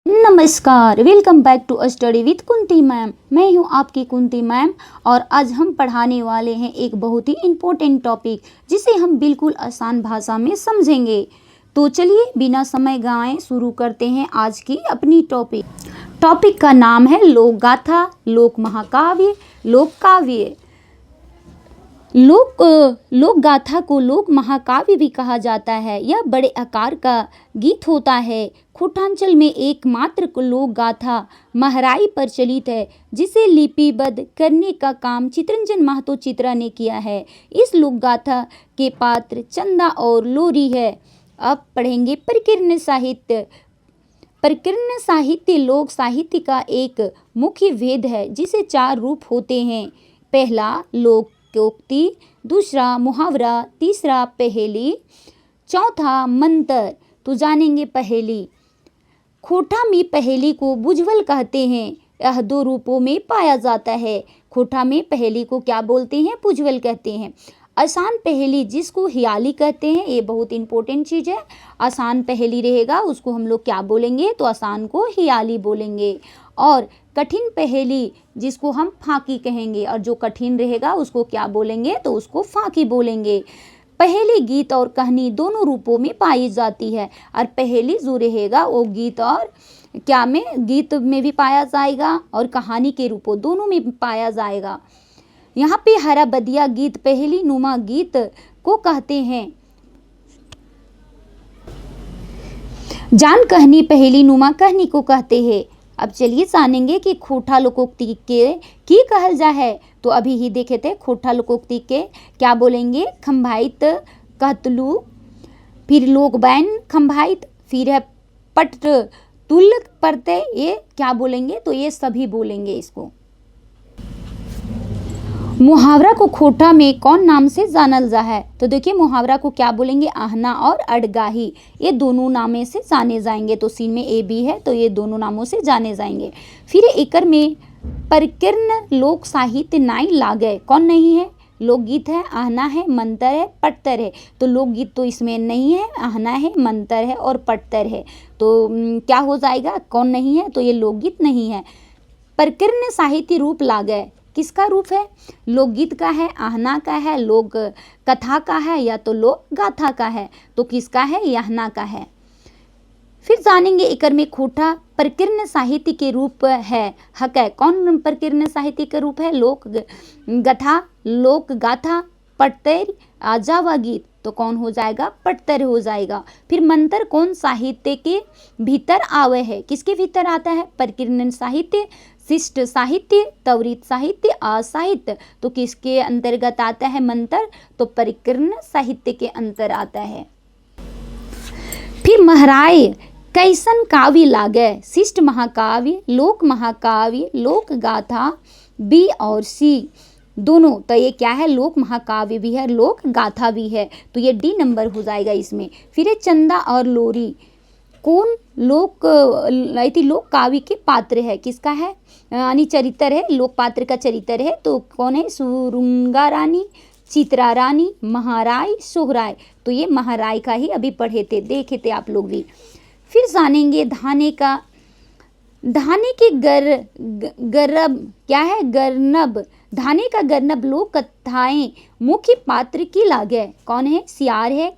नमस्कार, welcome back to study with Kunti ma'am. मैं हूं आपकी कुंती मैम और आज हम पढ़ाने वाले हैं एक बहुत ही इम्पोर्टेंट टॉपिक जिसे हम बिल्कुल आसान भाषा में समझेंगे। तो चलिए बिना समय गंवाए शुरू करते हैं आज की अपनी टॉपिक का नाम है लोक गाथा, लोक महाकाव्य, लोक काव्य। लोक गाथा को लोक महाकाव्य भी कहा जाता है। यह बड़े आकार का गीत होता है। खोटांचल में एकमात्र लोक गाथा महराई प्रचलित है जिसे लिपिबद्ध करने का काम चितरंजन महतो चित्रा ने किया है। इस लोक गाथा के पात्र चंदा और लोरी है। अब पढ़ेंगे प्रकीर्ण साहित्य। प्रकीर्ण साहित्य लोक साहित्य का एक मुख्य भेद है जिसे 4 रूप होते हैं। पहला लोकोक्ति, दूसरा मुहावरा, तीसरा पहेली, चौथा मंतर। तो जानेंगे पहेली। खोटा में पहेली को बुझवल कहते हैं। यह 2 रूपों में पाया जाता है। खोटा में पहेली को क्या बोलते हैं? बुझवल कहते हैं। आसान पहेली जिसको हियाली कहते हैं, ये बहुत इंपॉर्टेंट चीज़ है। आसान पहेली रहेगा उसको हम लोग क्या बोलेंगे? तो आसान को हियाली बोलेंगे। और कठिन पहेली जिसको हम फाकी कहेंगे, और जो कठिन रहेगा उसको क्या बोलेंगे? तो उसको फाकी बोलेंगे। पहेली गीत और कहानी दोनों रूपों में पाई जाती है। और पहेली जो रहेगा वो गीत और क्या में, गीत में भी पाया जाएगा और कहानी के रूपों दोनों में पाया जाएगा। यहाँ पे हरा बदिया गीत पहेली नुमा गीत को कहते हैं। जान कहनी पहेली नुमा कहनी को कहते हैं। अब चलिए जानेंगे कि खोटा लोकोक्ति के की कहल जा है। तो अभी ही देखे थे खोटा लोकोक्ति के क्या बोलेंगे? खंभाइत कहतलू, फिर लोकबैन खंभाइत, फिर है पट तुल परते, ये क्या बोलेंगे? तो ये सभी बोलेंगे इसको। मुहावरा को खोटा में कौन नाम से जानल जा है? तो देखिए मुहावरा को क्या बोलेंगे? आहना और अड़गाही, ये दोनों नामे से जाने जाएंगे। तो सीन में ए बी है तो ये दोनों नामों से जाने जाएंगे। फिर एकर में प्रकीर्ण लोक साहित्य नाई लागे, कौन नहीं है? लोकगीत है, आहना है, मंतर है, पटतर है। तो लोकगीत तो इसमें नहीं है, आहना है, मंतर है और पटतर है। तो क्या हो जाएगा? कौन नहीं है? तो ये लोकगीत नहीं है। प्रकीर्ण साहित्य रूप लागे, किसका रूप है? लोकगीत का है, आहना का है, लोक कथा का है, या तो लोक गाथा का है। तो किसका है? यहना का है। फिर जानेंगे एकर में खोटा प्रकीर्ण साहित्य के रूप है हक है। कौन प्रकीर्ण साहित्य का रूप है? लोक गथा, लोक गाथा, पटतर, आजावा गीत। तो कौन हो जाएगा? पटतर हो जाएगा। फिर मंतर कौन साहित्य के भीतर आवे है? किसके भीतर आता है? प्रकीर्ण साहित्य, शिष्ट साहित्य, त्वरित साहित्य, असाहित्य। तो किसके अंतर्गत आता है मंतर? तो प्रकीर्ण साहित्य के अंतर आता है। फिर महराय कैसन काव्य लागे? शिष्ट महाकाव्य, लोक महाकाव्य, लोक गाथा, बी और सी दोनों। तो ये क्या है? लोक महाकाव्य भी है, लोक गाथा भी है। तो ये डी नंबर हो जाएगा इसमें। फिर है चंदा और लोरी, कौन लोक काव्य के पात्र है? किसका है? यानी चरित्र है, लोक पात्र का चरित्र है। तो कौन है? सुरुंगा रानी, चित्रा रानी, महाराय, सोहराय। तो ये महाराय का ही अभी पढ़े थे, देखे थे आप लोग भी। फिर जानेंगे धाने के गर्भ क्या है? गर्नब। धाने का गर्नब लोक कथाएं मुख्य पात्र की लागे, कौन है? सियार है,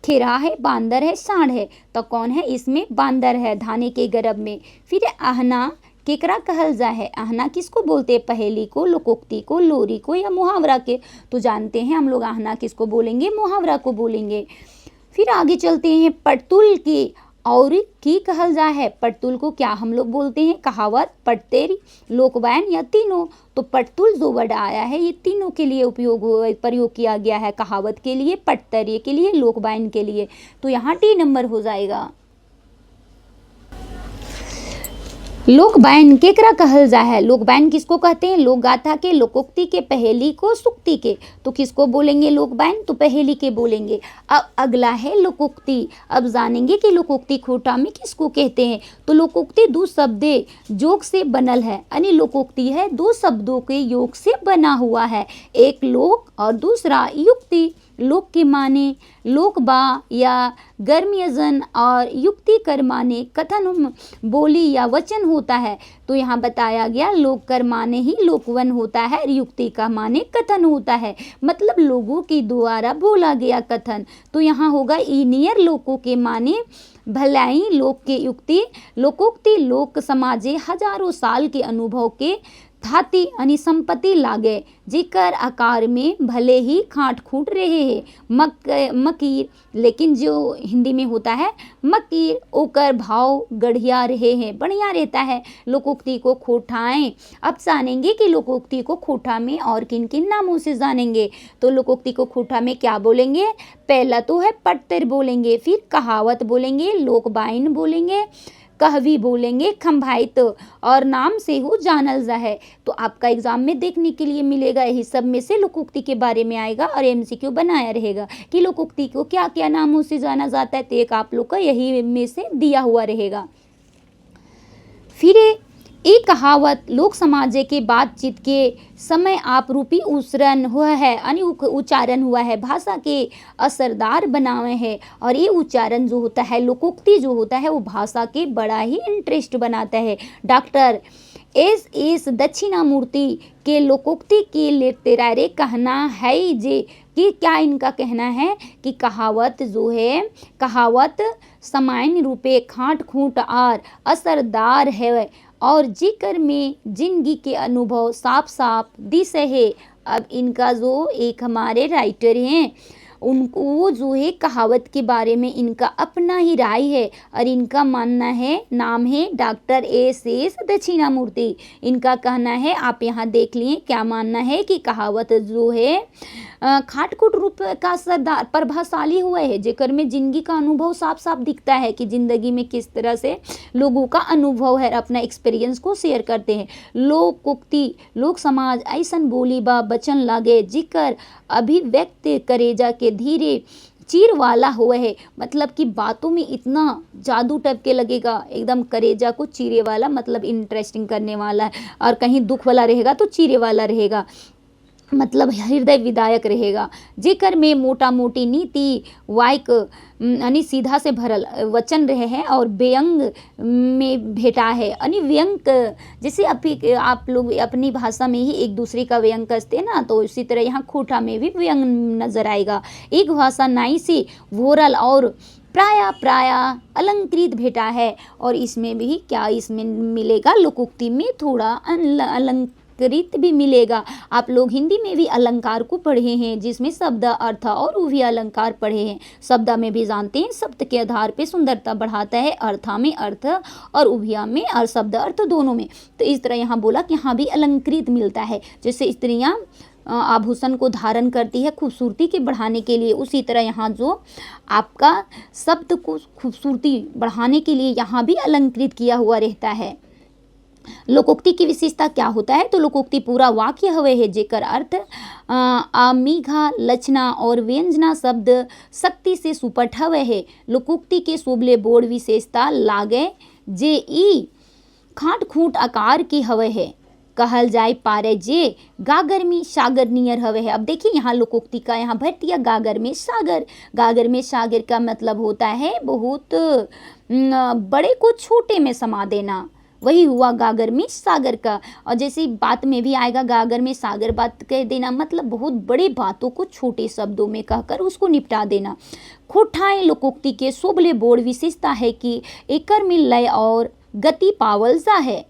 खेरा है, बांदर है, सांड है। तो कौन है? इसमें बांदर है धाने के गर्भ में। फिर आहना केकरा कहल जा है? आहना किसको बोलते हैं? पहेली को, लोकोक्ति को, लोरी को, या मुहावरा के? तो जानते हैं हम लोग आहना किसको बोलेंगे? मुहावरा को बोलेंगे। फिर आगे चलते हैं पटतुल की और की कहल जा है। पटतुल को क्या हम लोग बोलते हैं? कहावत, पटतेरी, लोकबैन, या तीनों। तो पटतुल जो वर्ड आया है ये तीनों के लिए प्रयोग किया गया है। कहावत के लिए, पटतरी के लिए, लोकबैन के लिए। तो यहाँ डी नंबर हो जाएगा। लोकबैन केकरा कहल जा है? लोकबैन किसको कहते हैं? लोक गाथा के, लोकोक्ति के, पहेली को, सुक्ति के। तो किसको बोलेंगे लोकबैन? तो पहेली के बोलेंगे। अब अगला है लोकोक्ति। अब जानेंगे कि लोकोक्ति खोटा में किसको कहते हैं। तो लोकोक्ति 2 शब्द जोग से बनल है, यानी लोकोक्ति है 2 शब्दों के योग से बना हुआ है। एक लोक और दूसरा युक्ति। लोक के माने लोक बा या गर्म्यजन और युक्ति कर माने कथन बोली या वचन होता है। तो यहाँ बताया गया लोक कर माने ही लोकवन होता है, युक्ति का माने कथन होता है, मतलब लोगों के द्वारा बोला गया कथन। तो यहाँ होगा ईनियर लोकों के माने भलाई लोक के युक्ति, लोकोक्ति लोक समाजे हजारों साल के अनुभव के धाती यानी संपत्ति लागे जेकर आकार में भले ही खाट खूट रहे हैं मकीर, लेकिन जो हिंदी में होता है मकीर ओकर भाव गढ़िया रहे हैं, बढ़िया रहता है। लोकोक्ति को खोठाएं। अब जानेंगे कि लोकोक्ति को खोठा में और किन किन नामों से जानेंगे। तो लोकोक्ति को खोठा में क्या बोलेंगे? पहला तो है पट्टर बोलेंगे, फिर कहावत बोलेंगे, लोकबाइन बोलेंगे, कहवी बोलेंगे, खंभाइत और नाम से हो जानल जा है। तो आपका एग्जाम में देखने के लिए मिलेगा, यही सब में से लोकोक्ति के बारे में आएगा और एमसीक्यू बनाया रहेगा कि लोकोक्ति को क्या क्या नामों से जाना जाता है। तो एक आप लोग का यही में से दिया हुआ रहेगा। फिर एक कहावत लोक समाज के बातचीत के समय आप रूपी उच्चारण हुआ है, यानी उच्चारण हुआ है, भाषा के असरदार बनावे है। और ये उच्चारण जो होता है, लोकोक्ति जो होता है, वो भाषा के बड़ा ही इंटरेस्ट बनाता है। डॉक्टर एस दक्षिणामूर्ति के लोकोक्ति के लिए तेरा रे कहना है जे कि क्या इनका कहना है कि कहावत जो है, कहावत सामान्य रूपे खाट खूट और असरदार है और जिक्र में जिंदगी के अनुभव साफ साफ दिस है। अब इनका जो एक हमारे राइटर हैं उनको वो जो है कहावत के बारे में इनका अपना ही राय है और इनका मानना है, नाम है डॉक्टर एस दक्षिणामूर्ति। इनका कहना है, आप यहाँ देख लिए क्या मानना है कि कहावत जो है खाटखूट रूप का सरदार प्रभावशाली हुआ है, जेकर में जिंदगी का अनुभव साफ साफ दिखता है कि जिंदगी में किस तरह से लोगों का अनुभव है, अपना एक्सपीरियंस को शेयर करते हैं। लोकोक्ति लोक समाज ऐसन बोली बा बचन लागे जिकर अभिव्यक्त करेजा के धीरे चीर वाला हुआ है, मतलब कि बातों में इतना जादू टाइप के लगेगा, एकदम करेजा को चीरे वाला, मतलब इंटरेस्टिंग करने वाला है, और कहीं दुख वाला रहेगा तो चीरे वाला रहेगा, मतलब हृदय विदायक रहेगा। जेकर में मोटा मोटी नीति वायक यानी सीधा से भरल वचन रहे हैं और व्यंग में भेटा है, यानी व्यंग जैसे आप लोग अपनी भाषा में ही एक दूसरे का व्यंग कसते हैं ना, तो इसी तरह यहाँ खोठा में भी व्यंग नजर आएगा। एक भाषा नाई से वोरल और प्राय अलंकृत भेटा है, और इसमें भी क्या इसमें मिलेगा, लोकोक्ति में थोड़ा अलंकृत भी मिलेगा। आप लोग हिंदी में भी अलंकार को पढ़े हैं, जिसमें शब्द अर्थ और उभय अलंकार पढ़े हैं। शब्द में भी जानते हैं शब्द के आधार पे सुंदरता बढ़ाता है, अर्था में अर्थ और उभय में और शब्द अर्थ दोनों में। तो इस तरह यहाँ बोला कि यहाँ भी अलंकृत मिलता है, जैसे स्त्रियाँ आभूषण को धारण करती है खूबसूरती के बढ़ाने के लिए, उसी तरह यहाँ जो आपका शब्द को खूबसूरती बढ़ाने के लिए यहाँ भी अलंकृत किया हुआ रहता है। लोकोक्ति की विशेषता क्या होता है? तो लोकोक्ति पूरा वाक्य हवे है जेकर अर्थ आमीघा लचना और व्यंजना शब्द शक्ति से सुपट हवे है। लोकोक्ति के सोबले बोर्ड विशेषता लागे जे ई खाट खूट आकार की हवे है, कहल जाए पारे जे गागर में सागर नियर हवे है। अब देखिए यहाँ लोकोक्ति का यहाँ भर दिया गागर में सागर। गागर में सागर का मतलब होता है बहुत बड़े को छोटे में समा देना, वही हुआ गागर में सागर का। और जैसे बात में भी आएगा गागर में सागर बात कह देना, मतलब बहुत बड़ी बातों को छोटे शब्दों में कहकर उसको निपटा देना। खोठाएं लोकोक्ति के सोबले बोर्ड विशेषता है कि एकर में लय और गति पावल जा है।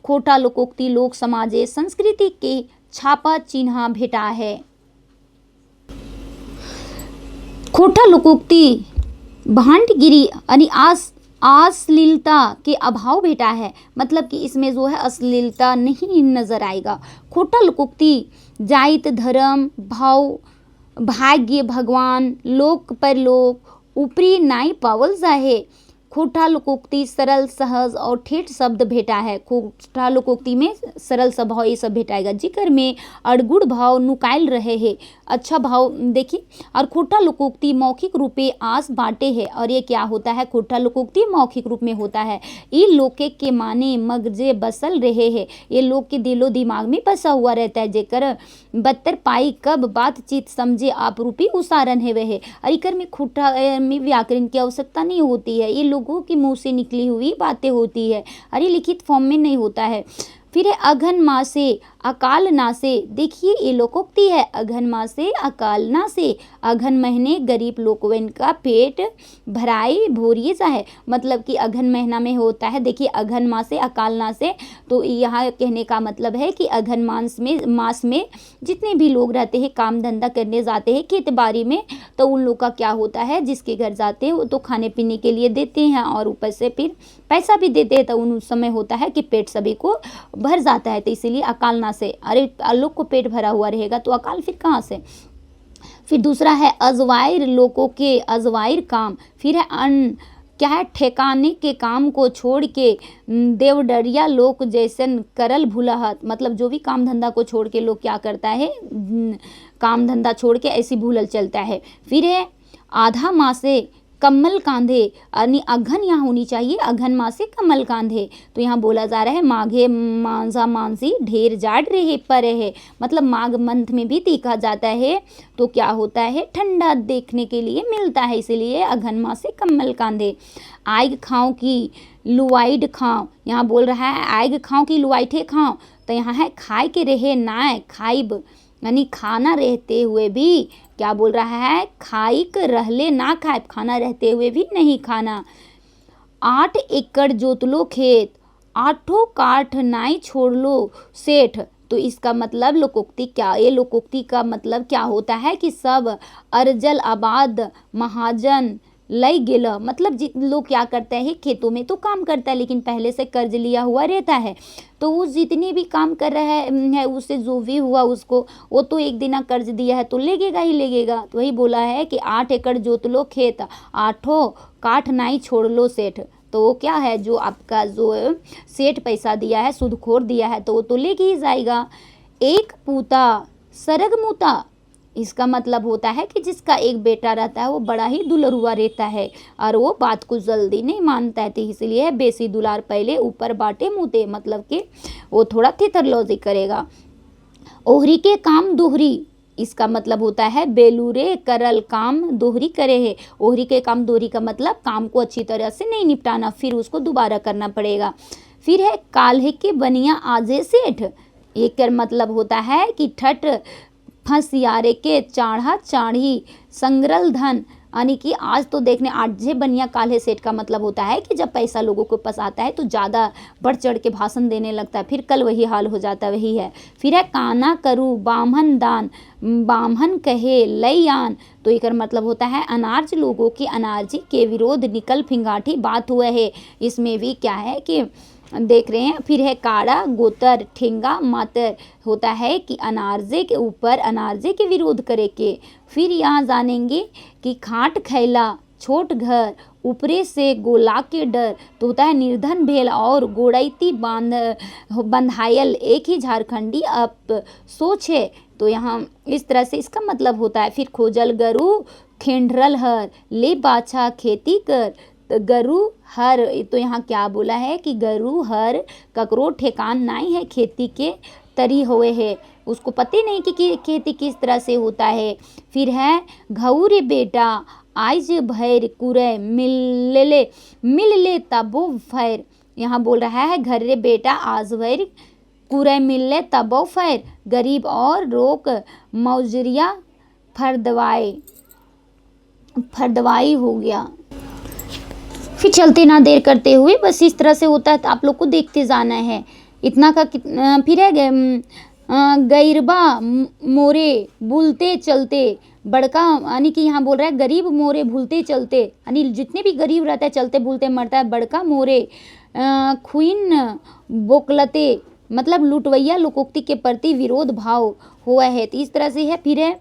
खोटा लोकोक्ति लोक समाजे संस्कृति के छापा चिन्ह भेटा है। खोटा लोकोक्ति भांडगिरी यानी अश्लीलता के अभाव भेटा है, मतलब कि इसमें जो है अश्लीलता नहीं नजर आएगा। खोटा लोकोक्ति जाइत धर्म भाव भाग्य भगवान लोक परलोक ऊपरी नाई पावल जाहे। खोटा लोकोक्ति सरल सहज और ठेठ शब्द भेटा है। खोटा लोकोक्ति में सरल स्वभाव ये सब भेटाएगा। जिक्र में अड़गुड़ भाव नुकायल रहे है, अच्छा भाव देखिए। और खोटा लोकोक्ति मौखिक रूपे आस बाटे है। और ये क्या होता है, खोटा लोकोक्ति मौखिक रूप में होता है। ये लोके के माने मगजे बसल रहे है, ये लोग के दिलो दिमाग में बसा हुआ रहता है। जेकर बत्तर पाई कब बातचीत समझे आप रूपी उसारन है वह। और इकर में खोटा में व्याकरण की आवश्यकता नहीं होती है, ये लोगों के मुंह से निकली हुई बातें होती है, और ये लिखित फॉर्म में नहीं होता है। फिर है अघन मासे अकाल नासे। देखिए ये लोकोक्ति है, अघन मासे अकाल नासे। अघन महीने गरीब लोगों का पेट भराई भोरिए सा है, मतलब कि अघन महीना में होता है। देखिए अघन मासे अकाल नासे, तो यहाँ कहने का मतलब है कि अघन मास में जितने भी लोग रहते हैं, काम धंधा करने जाते हैं खेती बाड़ी में, तो उन लोग का क्या होता है, जिसके घर जाते हैं वो तो खाने पीने के लिए देते हैं और ऊपर से फिर पैसा भी देते हैं। तो उन समय होता है कि पेट सभी को भर जाता है, तो इसीलिए अकाल ना से। अरे लोग को पेट भरा हुआ रहेगा तो अकाल फिर कहाँ से। फिर दूसरा है अजवायर लोगों के अजवायर काम। फिर है अन क्या है, ठेकाने के काम को छोड़ के देवडरिया लोग जैसन करल भूलहत। मतलब जो भी काम धंधा को छोड़ के लोग क्या करता है, काम धंधा छोड़ के ऐसी भूलल चलता है। फिर है आधा माह से कम्मल कांधे, यानी अघन यहाँ होनी चाहिए, अघन माह से कम्मल कांधे। तो यहाँ बोला जा रहा है माघे मांझा मांझी ढेर जाड़ रहे पर है, मतलब माघ मंथ में भी देखा जाता है तो क्या होता है, ठंडा देखने के लिए मिलता है, इसीलिए अघन माह से कम्मल कांधे। आग खाओ की लुवाइड खाओ, यहाँ बोल रहा है आग खाओ की लुवाइठे खाओ, तो यहाँ है खाए के रहे नाय खाइब, यानी खाना रहते हुए भी क्या बोल रहा है, खाइक रहले ना खाए, खाना रहते हुए भी नहीं खाना। 8 एकड़ जोत लो खेत, 8 काठ नाई छोड़ लो सेठ। तो इसका मतलब लोकोक्ति क्या, ये लोकोक्ति का मतलब क्या होता है कि सब अर्जल आबाद महाजन लई गेला, मतलब लोग क्या करते हैं, खेतों में तो काम करता है लेकिन पहले से कर्ज लिया हुआ रहता है, तो वो जितने भी काम कर रहा है उससे जो भी हुआ उसको, वो तो एक दिन कर्ज दिया है तो लेगेगा ही लेगेगा। तो वही बोला है कि 8 एकड़ जोत लो खेत, 8 काठ नाई छोड़ लो सेठ। तो वो क्या है, जो आपका जो सेठ पैसा दिया है, सूदखोर दिया है, तो वो तो लेके ही जाएगा। एक पूता सरग मुता, इसका मतलब होता है कि जिसका एक बेटा रहता है वो बड़ा ही दुलरुआ रहता है और वो बात को जल्दी नहीं मानता है, तो इसलिए बेसी दुलार पहले ऊपर बाटे मुते, मतलब कि वो थोड़ा थिथरलॉजी करेगा। ओहरी के काम दोहरी, इसका मतलब होता है बेलूरे करल काम दोहरी करे है। ओहरी के काम दोहरी का मतलब काम को अच्छी तरह से नहीं निपटाना, फिर उसको दोबारा करना पड़ेगा। फिर है काल्हे के बनिया आजे सेठ, एक मतलब होता है कि ठट फंसियारे के चाढ़ा चाढ़ी संग्रल धन, यानी कि आज तो देखने आजे बनिया काल्हे सेठ का मतलब होता है कि जब पैसा लोगों को पास आता है तो ज़्यादा बढ़ चढ़ के भाषण देने लगता है, फिर कल वही हाल हो जाता है, वही है। फिर है काना करू बामहन दान, बामहन कहे लैयान, तो एक मतलब होता है अनार्ज लोगों की अनार्जी के विरोध निकल फिंगाठी बात हुआ है। इसमें भी क्या है कि देख रहे हैं। फिर है काड़ा गोतर ठेंगा मातर, होता है कि अनारजे के ऊपर अनारजे के विरोध करे के। फिर यहाँ जानेंगे कि खाट खैला छोट घर ऊपरे से गोला के डर, तो होता है निर्धन भेल और गोड़ैती बंधायल एक ही झारखंडी अब सोच है, तो यहाँ इस तरह से इसका मतलब होता है। फिर खोजल गरु खेंडरल हर ले बाछा खेती कर, गरु हर, तो यहाँ क्या बोला है कि गरु हर ककरो ठेकान नहीं है, खेती के तरी हुए है, उसको पता नहीं कि खेती किस तरह से होता है। फिर है घऊरे बेटा आइज भैर कुरे मिल ले तबो फैर, यहाँ बोल रहा है घर रे बेटा आज भैर कुरे मिल ले तबो फैर, गरीब और रोक मौजरिया फरदवाई हो गया। फिर चलते ना देर करते हुए, बस इस तरह से होता है, तो आप लोग को देखते जाना है इतना का। फिर है गैरबा मोरे भूलते चलते बड़का, यानी कि यहाँ बोल रहा है गरीब मोरे भूलते चलते, यानी जितने भी गरीब रहता है चलते भूलते मरता है। बड़का मोरे खुइन बोकलते, मतलब लुटवैया लोकोक्ति के प्रति विरोध भाव हुआ है, तो इस तरह से है। फिर है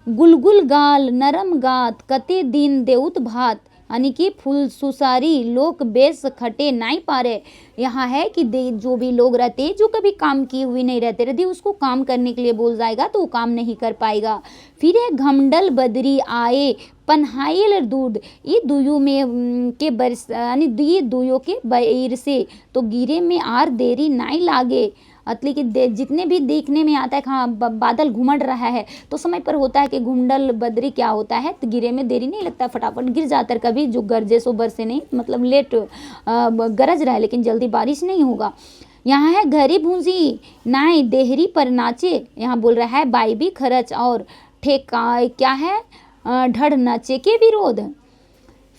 गुलगुल गाल नरम गात कते दिन देउत भात, यानी कि फूल सुसारी लोक बेस खटे नहीं पारे। यहाँ है कि जो भी लोग रहते जो कभी काम किए हुए नहीं रहते, यदि उसको काम करने के लिए बोल जाएगा तो वो काम नहीं कर पाएगा। फिर है घमंडल बदरी आए पन्हाइल दूध, ये दुयो में के बरस यानी ये दुयो के बैर से तो गिरे में आर देरी नहीं लागे। मतलब कि जितने भी देखने में आता है कि हाँ बादल घुमड़ रहा है तो समय पर होता है कि घुंडल बदरी क्या होता है, तो गिरे में देरी नहीं लगता, फटाफट गिर जाता है। कभी जो गरजे सो बरसे नहीं, मतलब लेट गरज रहा है लेकिन जल्दी बारिश नहीं होगा। यहाँ है घरी भूंजी नाई देहरी पर नाचे, यहाँ बोल रहा है बाई भी खरच और ठेका क्या है ढड़ नाचे के विरोध।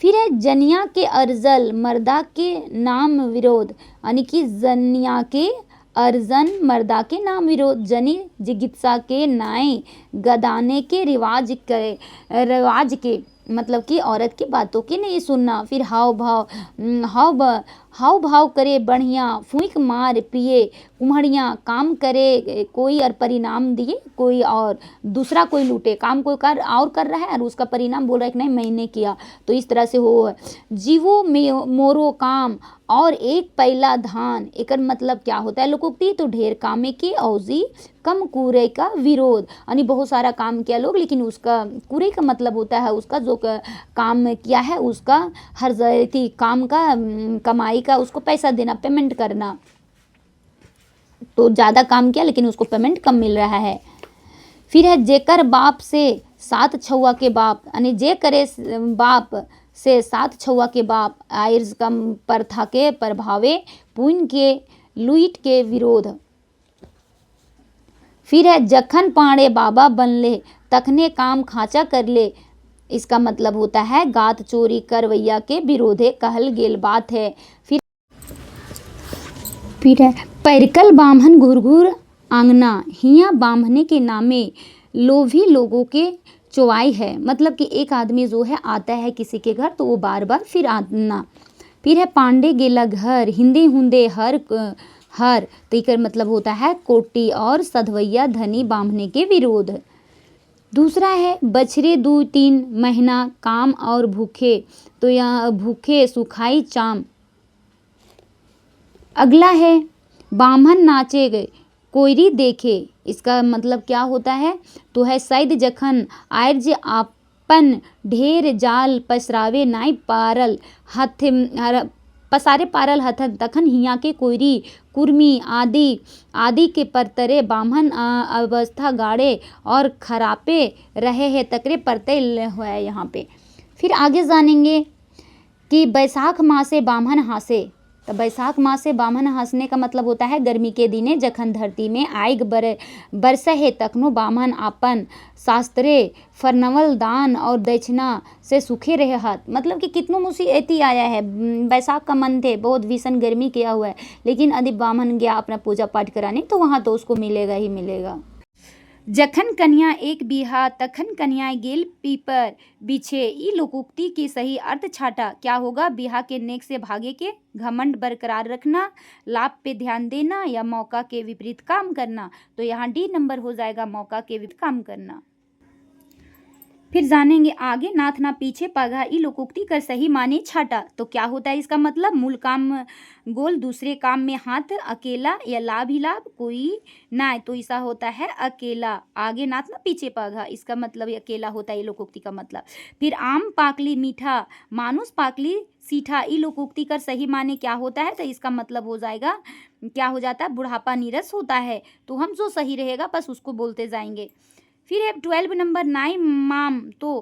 फिर है जनिया के अर्जल मर्दा के नाम विरोध, यानी कि जनिया के अर्जन मर्दा के नाम विरोध, जनी जिगित्सा के नाय गदाने के रिवाज के मतलब कि औरत की बातों की नहीं सुनना। फिर हाव भाव करे बढ़िया फूंक मार पिए कुम्हड़ियाँ, काम करे कोई और परिणाम दिए कोई और दूसरा कोई लूटे, काम कोई कर रहा है और उसका परिणाम बोल रहा है कि नहीं मैंने किया, तो इस तरह से हो। जीवो मोरो काम और एक पैला धान, एक मतलब क्या होता है लोकोक्ति, तो ढेर कामे के औजी कम कूरे का विरोध, यानी बहुत सारा काम किया लोग लेकिन उसका कूरे का मतलब होता है उसका जो काम किया है उसका हर काम का कमाई का उसको पैसा देना, पेमेंट करना। तो ज़्यादा काम किया लेकिन उसको पेमेंट कम मिल रहा है। फिर है जेकर बाप से 7 छुआ के बाप, यानी जे करे बाप से 7 छुआ के बाप, आयर्स कम प्रथा के प्रभावे पुण्य के लुईट के विरोध। फिर है जखन पाड़े बाबा बनले तखने काम खाचा कर ले, इसका मतलब होता है गात चोरी करवैया के विरोधे कहल गेल बात है। फिर है पैरकल बाम्हन घुरघुर आंगना, हिया बाम्हने के नामे लोभी लोगों के चौवाई है, मतलब कि एक आदमी जो है आता है किसी के घर तो वो बार बार फिर आना। फिर है पांडे गेला घर हिंदे हुंदे हर तो एक मतलब होता है कोटी और सधवैया धनी बांधने के विरोध। दूसरा है बछरे 2-3 महीना काम और भूखे, तो यहाँ भूखे सुखाई चाम। अगला है बामन नाचे गए कोयरी देखे, इसका मतलब क्या होता है, तो है सैद जखन आयर जे आपन ढेर जाल पसरावे नाई पारल हथ पसारे पारल हथन तखन हिया के कोयरी कुर्मी आदि के परतरे बामन अवस्था गाड़े और खरापे रहे हैं तकरे परते हुआ है यहाँ पे। फिर आगे जानेंगे कि बैसाख मासे बामन हासे, तो बैसाख मास से बामन हंसने का मतलब होता है गर्मी के दिने जखन धरती में आग बरस है तखनो बामन आपन शास्त्रे फरनवल दान और दक्षिणा से सुखे रहे हाथ, मतलब कि कितनों मुसीबती आया है, बैसाख का मन थे बहुत भीषण गर्मी किया हुआ है लेकिन यदि बामन गया अपना पूजा पाठ कराने तो वहाँ तो उसको मिलेगा ही मिलेगा। जखन कन्या एक बिहा तखन कन्या गेल पीपर बिछे, ई लोकोक्ति की सही अर्थ छाटा क्या होगा, बिहा के नेक से भागे के, घमंड बरकरार रखना, लाभ पे ध्यान देना या मौका के विपरीत काम करना, तो यहाँ डी नंबर हो जाएगा मौका के विपरीत काम करना। फिर जानेंगे आगे नाथ ना पीछे पगा, ई लोकोक्ति कर सही माने छाटा, तो क्या होता है इसका मतलब, मूल काम गोल दूसरे काम में हाथ, अकेला या लाभ ही लाभ कोई ना, तो ऐसा होता है अकेला। आगे नाथ ना पीछे पगा, इसका मतलब अकेला होता है ये लोकोक्ति का मतलब। फिर आम पाकली मीठा मानुस पाकली सीठा, ई लोकोक्ति कर सही माने क्या होता है, तो इसका मतलब हो जाएगा क्या हो जाता है, बुढ़ापा नीरस होता है, तो हम जो सही रहेगा बस उसको बोलते जाएंगे। फिर है 12 नंबर नाई माम, तो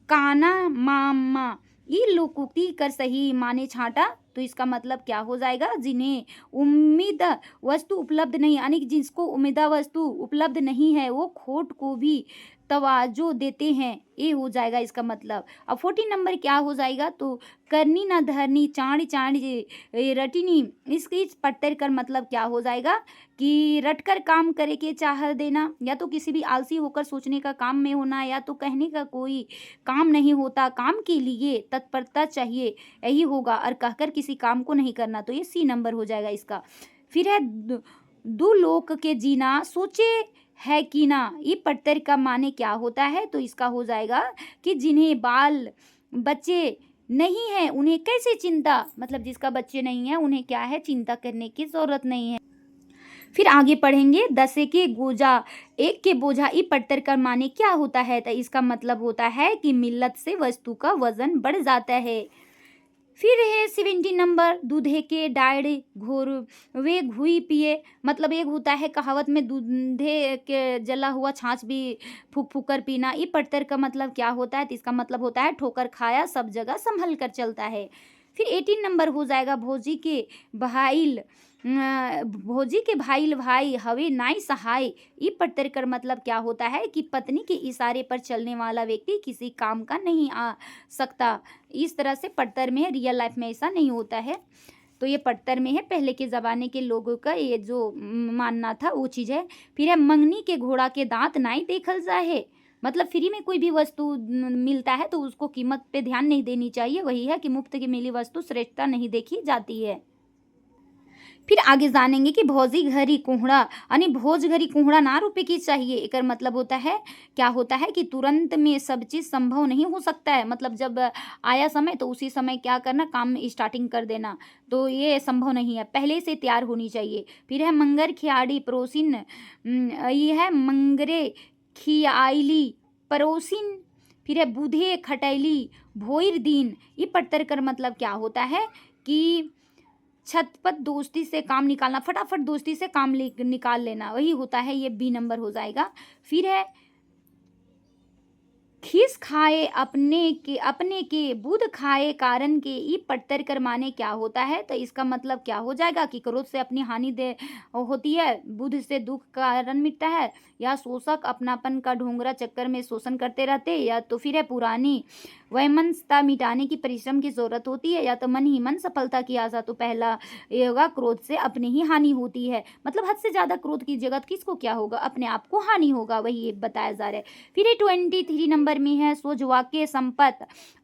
काना मामा, ये लोकोक्ति कर सही माने छाटा, तो इसका मतलब क्या हो जाएगा, जिन्हें उम्मीद वस्तु उपलब्ध नहीं, यानी जिसको उम्मीदा वस्तु उपलब्ध नहीं है वो खोट को भी तवाजो देते हैं, ये हो जाएगा इसका मतलब। अब 14 नंबर क्या हो जाएगा, तो करनी ना धरनी चाँड़ चाँड़ रटिनी, इसकी पट्टर कर मतलब क्या हो जाएगा कि रटकर काम करे के चाह देना, या तो किसी भी आलसी होकर सोचने का काम में होना, या तो कहने का कोई काम नहीं होता, काम के लिए तत्परता चाहिए यही होगा, और कहकर किसी काम को नहीं करना, तो ये सी नंबर हो जाएगा इसका। फिर है दो लोक के जीना सोचे है कि ना, ये पट्टर का माने क्या होता है, तो इसका हो जाएगा कि जिन्हें बाल बच्चे नहीं है उन्हें कैसे चिंता, मतलब जिसका बच्चे नहीं है उन्हें क्या है, चिंता करने की ज़रूरत नहीं है। फिर आगे पढ़ेंगे, दसे के गोजा एक के बोझा ई पट्टर कर माने क्या होता है, तो इसका मतलब होता है कि मिल्लत से वस्तु का वजन बढ़ जाता है। फिर है 70 नंबर, दूधे के डाढ़ घोर वे घुई पिए, मतलब एक होता है कहावत में दूधे के जला हुआ छाछ भी फूक फूक कर पीना, ई पट्टर का मतलब क्या होता है, तो इसका मतलब होता है ठोकर खाया सब जगह संभल कर चलता है। फिर 18 नंबर हो जाएगा, भोजी के भाईल भाई हवे नाई सहाय, ई पट्टर कर मतलब क्या होता है कि पत्नी के इशारे पर चलने वाला व्यक्ति किसी काम का नहीं आ सकता। इस तरह से पट्टर में है, रियल लाइफ में ऐसा नहीं होता है। तो ये पट्टर में है, पहले के ज़माने के लोगों का ये जो मानना था वो चीज़ है। फिर है मंगनी के घोड़ा के दांत नाई देखल जाहे, मतलब फ्री में कोई भी वस्तु मिलता है तो उसको कीमत पे ध्यान नहीं देनी चाहिए, वही है कि मुफ्त की मिली वस्तु श्रेष्ठता नहीं देखी जाती है। फिर आगे जानेंगे कि भौजी घरी कोहड़ा यानी भोज घरी कोहड़ा ना रुपए की चाहिए, एकर मतलब होता है क्या होता है कि तुरंत में सब चीज़ संभव नहीं हो सकता है, मतलब जब आया समय तो उसी समय क्या करना, काम स्टार्टिंग कर देना, तो ये संभव नहीं है, पहले से तैयार होनी चाहिए। फिर है मंगर खियाड़ी पड़ोसिन, ये है मंगरे खियाइली पड़ोसिन। फिर है बूढ़े खटैली भोइर दिन, ये पट्टर कर मतलब क्या होता है कि छतपत दोस्ती से काम निकालना, फटाफट दोस्ती से काम निकाल लेना, वही होता है, ये बी नंबर हो जाएगा। फिर है खीस खाए अपने के बुध खाए कारण के, ई पट्टर कर माने क्या होता है, तो इसका मतलब क्या हो जाएगा कि क्रोध से अपनी हानि दे होती है, बुध से दुख का कारण मिटता है, या शोषक अपनापन का ढोंगरा चक्कर में शोषण करते रहते, या तो फिर है पुरानी वैमनस्यता मिटाने की परिश्रम की जरूरत होती है, या तो मन ही मन सफलता की आशा। तो पहला ये होगा, क्रोध से अपनी ही हानि होती है, मतलब हद से ज्यादा क्रोध की जगत किसको क्या होगा, अपने आप को हानि होगा, वही बताया जा रहा है। फिर 23 नंबर में है सोजवाके संपत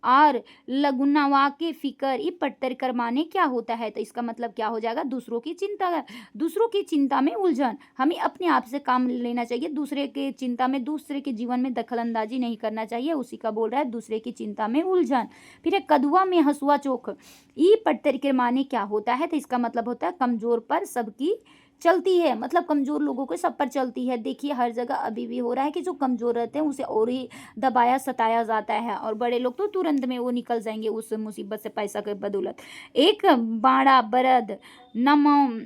और लगुनावाके फिकर, ये पट्टर कर माने क्या होता है, तो इसका मतलब क्या हो जाएगा, दूसरों की चिंता में उलझन, हमें अपने आप से काम लेना चाहिए, दूसरे के चिंता में, दूसरे के जीवन में दखल अंदाजी नहीं करना चाहिए, उसी का बोल रहा है दूसरे की चिंता में उलझन। फिर है कदुआ में हसुआ चोख, ये पट्टर के माने क्या होता है, तो इसका मतलब होता है कमजोर पर सबकी चलती है, मतलब कमजोर लोगों को सब पर चलती है। देखिए हर जगह अभी भी हो रहा है कि जो कमजोर रहते हैं उसे और ही दबाया सताया जाता है, और बड़े लोग तो तुरंत में वो निकल जाएंगे उस मुसीबत से पैसा के बदौलत। एक बाड़ा बरद नमम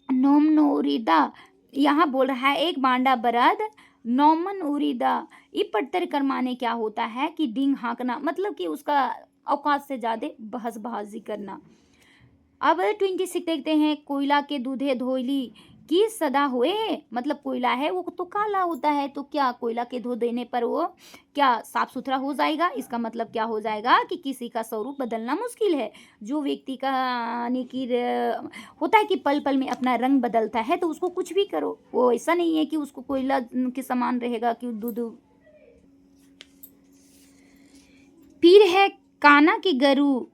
नोमन उरीदा, यहाँ बोल रहा है एक बांडा बरद नौमन उरीदा, ये पट्टर कर माने क्या होता है कि डिंग हाँकना, मतलब कि उसका औकात से ज्यादा बहसबाजी करना। अब 26 देखते हैं, कोयला के दूधे धोइली की सदा हुए, मतलब कोयला है वो तो काला होता है, तो क्या कोयला के धो देने पर वो क्या साफ सुथरा हो जाएगा, इसका मतलब क्या हो जाएगा कि किसी का स्वरूप बदलना मुश्किल है, जो व्यक्ति का यानी कि होता है कि पल पल में अपना रंग बदलता है, तो उसको कुछ भी करो वो ऐसा नहीं है कि उसको कोयला के समान रहेगा कि दूध। फिर है काना की गरु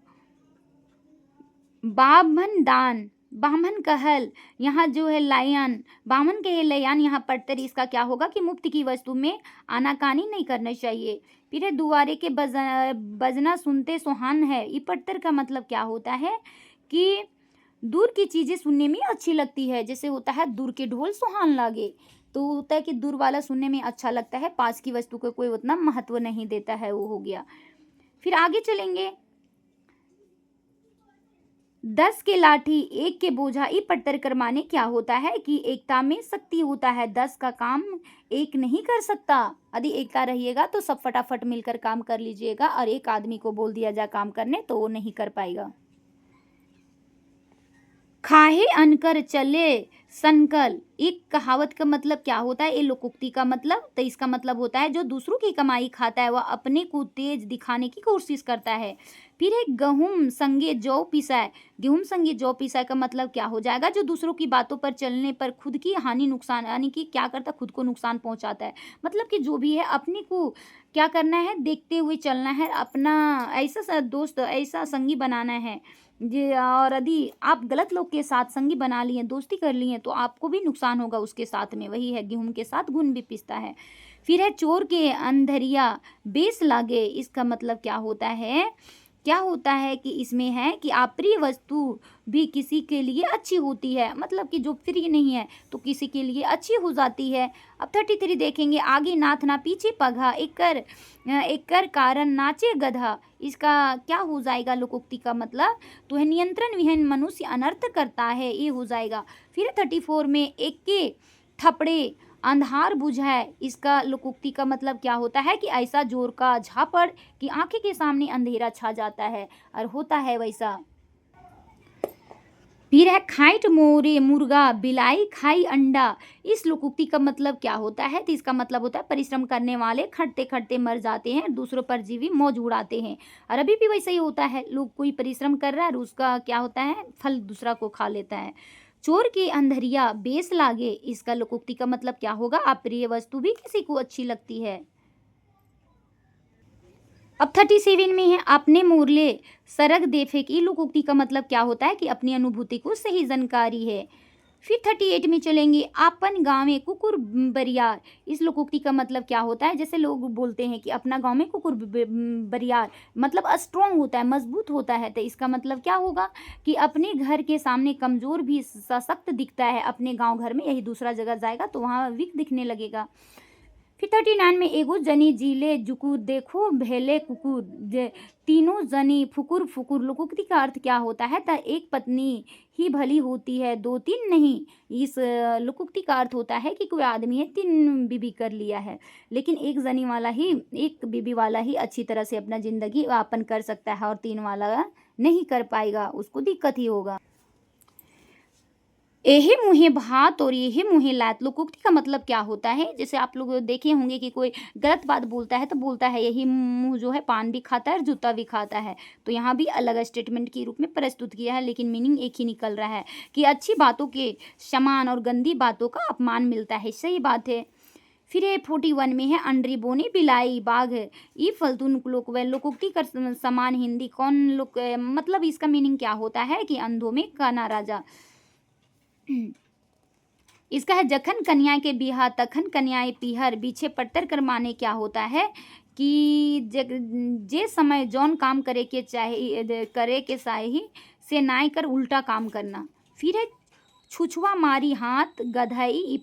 बामन दान, बामन कहल, यहाँ जो है लायन, बामन कहे लयान, यहाँ पढ़ते इसका क्या होगा कि मुफ्त की वस्तु में आनाकानी नहीं करना चाहिए। फिर है दुआरे के बजना सुनते सुहान है, ये पट्टर का मतलब क्या होता है कि दूर की चीजें सुनने में अच्छी लगती है, जैसे होता है दूर के ढोल सुहान लागे, तो होता है कि दूर वाला सुनने में अच्छा लगता है, पास की वस्तु को कोई उतना महत्व नहीं देता है, वो हो गया। फिर आगे चलेंगे, 10 के लाठी एक के बोझा, ये पट्टर कर माने क्या होता है कि एकता में शक्ति होता है, 10 का काम एक नहीं कर सकता, यदि एकता रहिएगा तो सब फटाफट मिलकर काम कर लीजिएगा, और एक आदमी को बोल दिया जाए काम करने तो वो नहीं कर पाएगा। खाहे अनकर चले संकल, एक कहावत का मतलब क्या होता है, ये लोकोक्ति का मतलब, तो इसका मतलब होता है जो दूसरों की कमाई खाता है वह अपने को तेज दिखाने की कोशिश करता है। फिर एक गेहूं संगे जौ पिसाए, गेहूं संगे जौ पिसाए का मतलब क्या हो जाएगा, जो दूसरों की बातों पर चलने पर खुद की हानि नुकसान यानी कि क्या करता है, खुद को नुकसान पहुंचाता है, मतलब कि जो भी है अपने को क्या करना है, देखते हुए चलना है, अपना ऐसा दोस्त ऐसा संगी बनाना है जी, और यदि आप गलत लोग के साथ संगी बना लिए, दोस्ती कर लिए, तो आपको भी नुकसान होगा उसके साथ में, वही है गेहूं के साथ घुन भी पिसता है। फिर है चोर के अंधरिया बेस लागे, इसका मतलब क्या होता है क्या होता है कि इसमें है कि अप्रिय वस्तु भी किसी के लिए अच्छी होती है, मतलब कि जो प्रिय नहीं है तो किसी के लिए अच्छी हो जाती है। अब 33 देखेंगे, आगे नाथ ना पीछे पघा, एक कर कारण नाचे गधा। इसका क्या हो जाएगा लोकोक्ति का मतलब, तो है नियंत्रण विहीन मनुष्य अनर्थ करता है, ये हो जाएगा। फिर 34 में एक के थपड़े अंधार बुझाए, इसका लोकोक्ति का मतलब क्या होता है कि ऐसा जोर का झापड़ कि आंखें के सामने अंधेरा छा जाता है और होता है वैसा। फिर है खाइट मोरे मुर्गा बिलाई खाई अंडा। इस लोकोक्ति का मतलब क्या होता है, तो इसका मतलब होता है परिश्रम करने वाले खटते खटते मर जाते हैं, दूसरों पर जीवी मौज उड़ाते हैं। और अभी भी वैसा ही होता है, लोग कोई परिश्रम कर रहा है और उसका क्या होता है, फल दूसरा को खा लेता है। चोर की अंधरिया बेस लागे, इसका लोकोक्ति का मतलब क्या होगा, अप्रिय वस्तु भी किसी को अच्छी लगती है। अब 37 में है अपने मोरले सरग देफे की। लोकोक्ति का मतलब क्या होता है कि अपनी अनुभूति को सही जानकारी है। फिर 38 में चलेंगे, आपन गाँव में कुकुर बरियार। इस लोकोक्ति का मतलब क्या होता है, जैसे लोग बोलते हैं कि अपना गांव में कुकुर बरियार, मतलब स्ट्रॉन्ग होता है, मजबूत होता है। तो इसका मतलब क्या होगा कि अपने घर के सामने कमजोर भी सशक्त दिखता है, अपने गांव घर में, यही दूसरा जगह जाएगा तो वहाँ वीक दिखने लगेगा। फिर 39 में एगो जनी जीले जुकुर देखो भेले कुकुर, तीनों जनी फुकुर फुकुर। लोकोक्ति का अर्थ क्या होता है, तो एक पत्नी ही भली होती है, दो तीन नहीं। इस लोकोक्ति का अर्थ होता है कि कोई आदमी है, 3 बीबी कर लिया है, लेकिन एक जनी वाला ही, एक बीबी वाला ही अच्छी तरह से अपना जिंदगी यापन कर सकता है और 3 वाला नहीं कर पाएगा, उसको दिक्कत ही होगा। एहे मुहे भात और एहे मुहे लात। लोकोक्ति का मतलब क्या होता है, जैसे आप लोग देखे होंगे कि कोई गलत बात बोलता है तो बोलता है यही मुंह जो है पान भी खाता है और जूता भी खाता है। तो यहाँ भी अलग स्टेटमेंट के रूप में प्रस्तुत किया है, लेकिन मीनिंग एक ही निकल रहा है कि अच्छी बातों के समान और गंदी बातों का अपमान मिलता है। सही बात है। फिर 41 में है अंडरी बोनी बिलाई बाघ, ई फलतून लोकोक्ति का समान हिंदी कौन लोग, मतलब इसका मीनिंग क्या होता है कि अंधों में काना राजा। इसका है जखन कन्या के बिहा तखन कन्याए पीहर, पीछे पट्टर कर माने क्या होता है कि जे समय जौन काम करे के चाही से नाय कर उल्टा काम करना। फिर है छुछुआ मारी हाथ गधाई,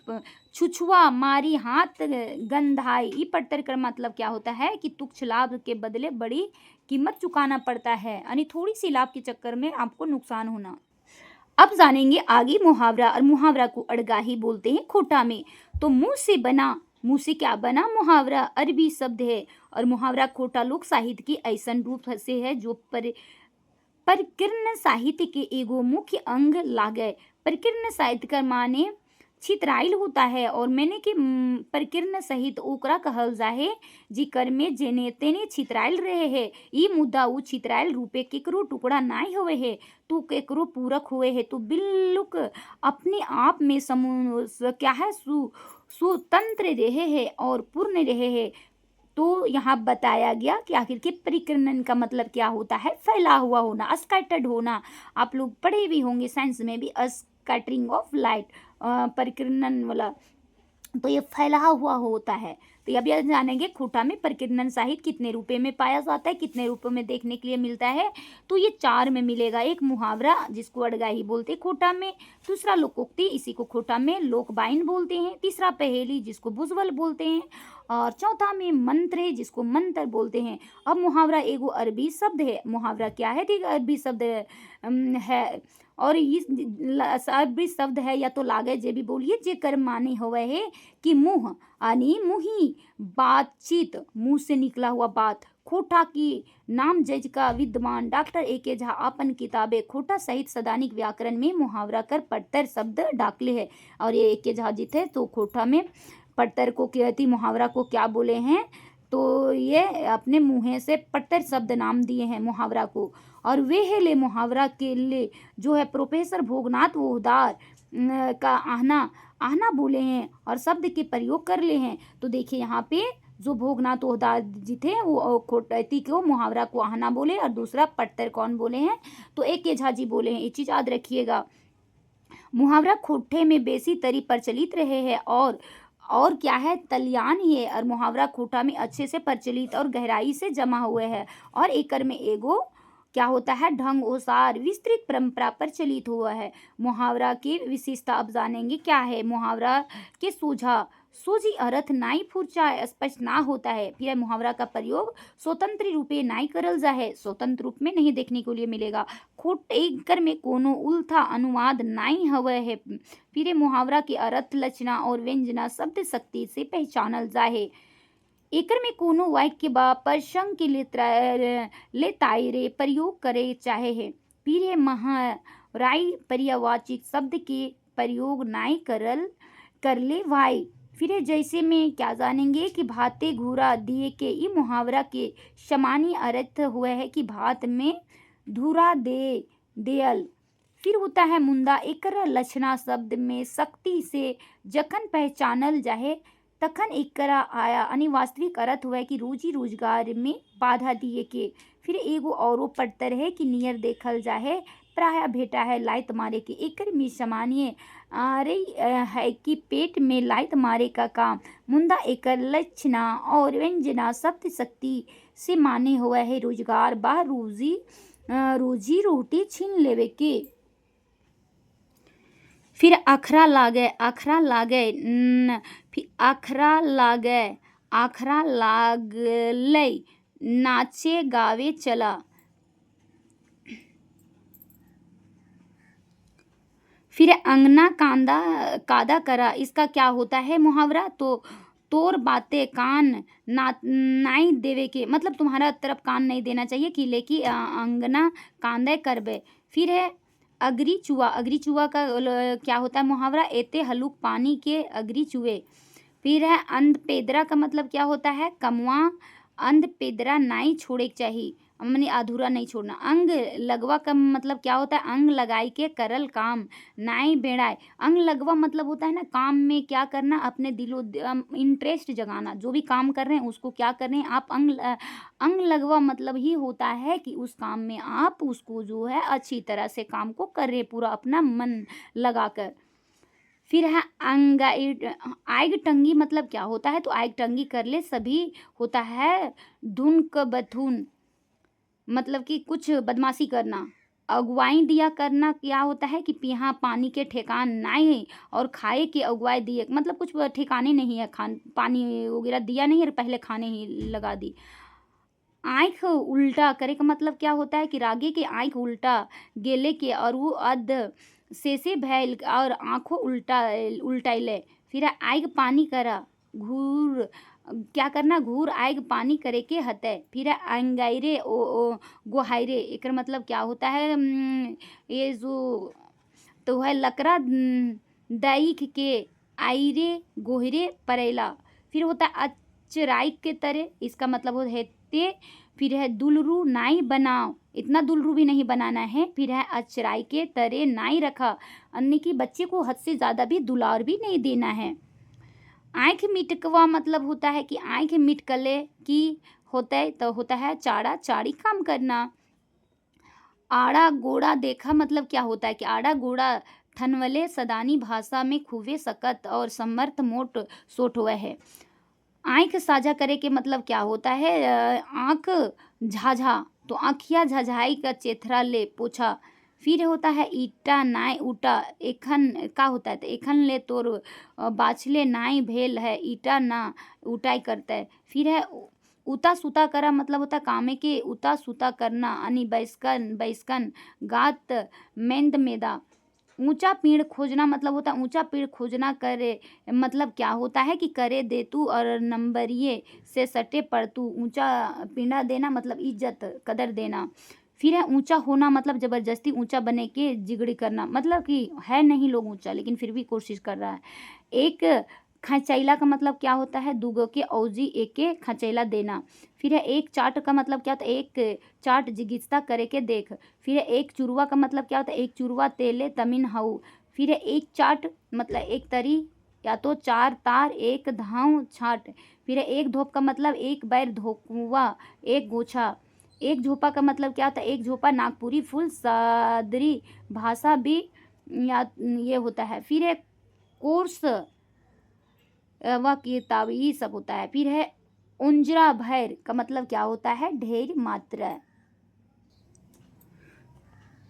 छुछुआ मारी हाथ गंधाई। ई पट्टर कर मतलब क्या होता है कि तुच्छ लाभ के बदले बड़ी कीमत चुकाना पड़ता है, यानी थोड़ी सी लाभ के चक्कर में आपको नुकसान होना। अब जानेंगे आगे मुहावरा, और मुहावरा को अड़गाही बोलते हैं खोटा में। तो मुंह से बना, मुंह से क्या बना, मुहावरा अरबी शब्द है, और मुहावरा खोटा लोक साहित्य की ऐसन रूप से है जो परिकीर्ण साहित्य के एगो मुख्य अंग लागे। परिकीर्ण साहित्य का माने छितराइल होता है, और मैंने के परिकीर्ण सहित ओकरा कहल जाहे जिकर में जेने तेने छितराइल रहे है। ई मुद्दा उ छितराइल रूपे केकरो टुकड़ा नाई हुए है, तो केकरो पूरक हुए है, तो बिल्कुल अपने आप में क्या है स्वतंत्र रहे है और पूर्ण रहे है। तो यहाँ बताया गया कि आखिर के परिकीर्णन का मतलब क्या होता है, फैला हुआ होना, स्कैटर्ड होना। आप लोग पढ़े भी होंगे साइंस में भी, स्कैटरिंग ऑफ लाइट, परिकीर्णन वाला, तो ये फैला हुआ होता है। तो अब यह जानेंगे खोटा में परिकीर्णन साहित्य कितने रुपए में पाया जाता है, कितने रुपए में देखने के लिए मिलता है। तो ये 4 में मिलेगा। एक मुहावरा जिसको अड़गाही बोलते हैं खोटा में, दूसरा लोकोक्ति इसी को खोटा में लोकबाइन बोलते हैं, तीसरा पहेली जिसको बुजवल बोलते हैं, और चौथा में मंत्र है जिसको मंत्र बोलते हैं। अब मुहावरा एगो अरबी शब्द है। मुहावरा क्या है, तो अरबी शब्द है, और इस अरबी शब्द है या तो लागे जे भी बोलिए, जे कर माने हुए है कि मुंह यानी मुही, बातचीत मुंह से निकला हुआ बात। खोटा की नाम जज का विद्वान डॉक्टर ए.के. झा अपन किताबे खोटा सहित सदानिक व्याकरण में मुहावरा कर पट्टर शब्द डाकले है। और ये ए.के. झा जी थे, तो खोटा में पट्टर को कहती, मुहावरा को क्या बोले हैं, तो ये अपने मुँह से पट्टर शब्द नाम दिए हैं मुहावरा को। और वे है ले मुहावरा के लिए जो है प्रोफेसर भोगनाथ वोहदार का आहना बोले हैं और शब्द के प्रयोग कर ले हैं। तो देखिए यहाँ पे जो भोगनाथ वोहदार जी थे वो खोटैती को मुहावरा को आहना बोले, और दूसरा पट्टर कौन बोले हैं, तो ए.के. झा जी बोले हैं। ये चीज़ याद रखिएगा। मुहावरा खोटे में बेसी तरी प्रचलित रहे हैं, और क्या है, तलियान ही है, और मुहावरा खोटा में अच्छे से प्रचलित और गहराई से जमा हुए हैं। और एकर में एगो क्या होता है, ढंग ओसार विस्तृत परंपरा पर चलित हुआ है। मुहावरा की विशेषता अब जानेंगे क्या है। मुहावरा के सोझा सोझी अर्थ नाई फुरचा स्पष्ट ना होता है। फिर मुहावरा का प्रयोग स्वतंत्र रूपे नाई करल जा है, स्वतंत्र रूप में नहीं देखने को लिए मिलेगा। खोट एकर में कोनो उल्था अनुवाद नाई हवे है। फिर मुहावरा के अर्थ लचना और व्यंजना शब्द शक्ति से पहचानल जा है। एकर में कोनो वाक्य बा प्रसंग के ले तायरे प्रयोग करे चाहे है। फिर है महाराई पर्यावाचिक शब्द के प्रयोग नाई करले भाई। फिर है जैसे में क्या जानेंगे कि भाते घूरा दिए के ये मुहावरा के सामान्य अर्थ हुए है कि भात में धूरा दे देयल। फिर होता है मुंदा, एकर लक्षणा शब्द में शक्ति से जखन पहचानल जाहे तखन एकरा आया अनि वास्तविक अर्थ हुआ कि रोजी रोजगार में बाधा दिए के। फिर एगो औरो पड़तर है कि नियर देखल जाए प्राय भेटा है लाइत मारे के। एकर में सामान्य अरे है कि पेट में लाइत मारे का काम। मुंदा एकर लक्षणा और व्यंजना शब्द शक्ति से माने हुआ है रोजगार बा रोजी रोटी छीन लेवे के। फिर अखरा लागे फिर आखरा लागले नाचे गावे चला। फिर अंगना कादा करा, इसका क्या होता है मुहावरा, तो तोर बातें कान नाई देवे के, मतलब तुम्हारा तरफ कान नहीं देना चाहिए कि लेकी अंगना कांदे करबे। फिर है अगरी चुआ का क्या होता है मुहावरा, एते हलुक पानी के अगरी चुए। फिर है अंध पेदरा का मतलब क्या होता है, कमुआ अंध पेदरा नाई छोड़े के चाहिए, मैंने अधूरा नहीं छोड़ना। अंग लगवा का मतलब क्या होता है, अंग लगाई के करल काम नाई बेड़ाए। अंग लगवा मतलब होता है ना काम में क्या करना, अपने दिलो इंटरेस्ट जगाना, जो भी काम कर रहे हैं उसको क्या कर रहे हैं आप अंग लगवा मतलब ही होता है कि उस काम में आप उसको जो है अच्छी तरह से काम को कर रहे, पूरा अपना मन लगाकर। फिर है आग टंगी मतलब क्या होता है, तो आग टंगी कर ले सभी होता है धुन क बथुन, मतलब कि कुछ बदमाशी करना। अगुवाई दिया करना क्या होता है कि यहाँ पानी के ठेकान नहीं है और खाए के अगुवाई दिए मतलब कुछ ठिकाने नहीं है, पानी वगैरह दिया नहीं है पहले खाने ही लगा दी। आँख उल्टा करे का मतलब क्या होता है कि रागे के आँख उल्टा गेले के और वो अध से भैल और आँखों उल्टाइले। फिर आग पानी करा घूर क्या करना, घूर आग पानी करे के हते। फिर अंगाइरे ओ गोहाइरे, एकर मतलब क्या होता है ये जो तो है लकड़ा दैख के आइरे गोहरे परेला। फिर होता है अचराई के तरह, इसका मतलब हो है ते। फिर है दुलरू नाई बनाओ, इतना दुलरू भी नहीं बनाना है। फिर है अचराई के तरह नाई रखा, अन्य की बच्चे को हद से ज़्यादा भी दुलार भी नहीं देना है। आँख मिटकवा मतलब होता है कि आँख मिटकले की होता है तो होता है चाड़ा चाड़ी काम करना। आड़ा गोड़ा देखा मतलब क्या होता है कि आड़ा गोड़ा थनवले सदानी भाषा में खूबे सकत और समर्थ मोट सोट हुआ है। आँख साझा करे के मतलब क्या होता है, आँख झाझा तो आँखिया झझाई का चेथरा ले पोछा। फिर होता है ईटा नाय उटा, एखन का होता है तो एखन ले तोर बाछले नाई भेल है, ईटा ना उटाई करता है। फिर है उता सुता करा मतलब होता है कामे के उता सुता करना, अनि बैसकन गात मेंद मेदा। ऊंचा पेड़ खोजना मतलब होता है ऊंचा पेड़ खोजना करे मतलब क्या होता है कि करे दे तू और नंबरिए से सटे पर तू, ऊंचा पीढ़ा देना मतलब इज्जत कदर देना। फिर है ऊंचा होना मतलब जबरदस्ती ऊंचा बने के जिगड़ी करना, मतलब कि है नहीं लोग ऊंचा लेकिन फिर भी कोशिश कर रहा है। एक खचैला का मतलब क्या होता है, दूगो के औजी एक के खचैला देना। फिर है एक चाट का मतलब क्या होता है, एक चाट जिगिस्ता करे के देख। फिर है एक चुरवा का मतलब क्या होता है, एक चुरवा तेले तमिन हऊ। फिर है एक चाट मतलब एक तरी या तो चार तार एक धाव छाट। फिर है एक धोप का मतलब एक बैर धोकुआ एक गोछा। एक झोपा का मतलब क्या होता है, एक झोपा नागपुरी फुल सादरी भाषा भी या ये होता है। फिर है कोर्स वह किताब ये सब होता है। फिर है उंजरा भैर का मतलब क्या होता है, ढेर मात्रा।